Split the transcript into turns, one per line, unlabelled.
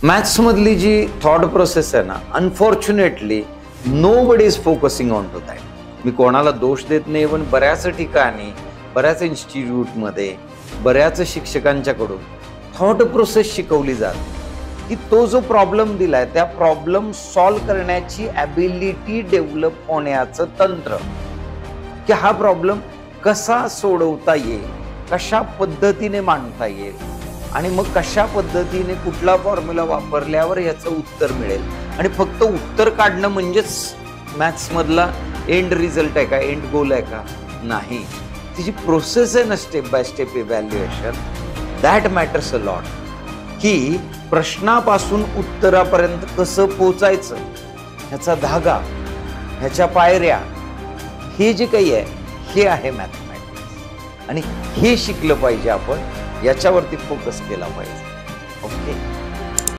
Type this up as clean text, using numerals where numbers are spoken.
Maths मधली जी thought process आहे ना, unfortunately nobody is focusing on to that. मी कोणाला दोष देत नाही, पण बऱ्याच ठिकाणी, बऱ्याच इन्स्टिट्यूटमध्ये, बऱ्याच शिक्षकांच्याकडून थॉट प्रोसेस शिकवली जाते की तो जो प्रॉब्लेम दिलाय त्या प्रॉब्लेम सॉल्व्ह करण्याची ॲबिलिटी डेव्हलप होण्याचं तंत्र, की हा प्रॉब्लेम कसा सोडवता येईल, कशा पद्धतीने मांडता येईल आणि मग कशा पद्धतीने कुठला फॉर्म्युला वापरल्यावर याचं उत्तर मिळेल. आणि फक्त उत्तर काढणं म्हणजेच मॅथ्स मधला एंड रिझल्ट आहे का, एंड गोल आहे का? नाही. तिची प्रोसेस आहे ना, step by step evaluation, that matters a lot. की प्रश्नापासून उत्तरापर्यंत कसं पोचायचं, ह्याचा धागा, ह्याच्या पायऱ्या, हे जे काही आहे हे आहे मॅथमॅटिक्स. आणि हे शिकलं पाहिजे आपण, याच्यावरती फोकस केला पाहिजे. ओके.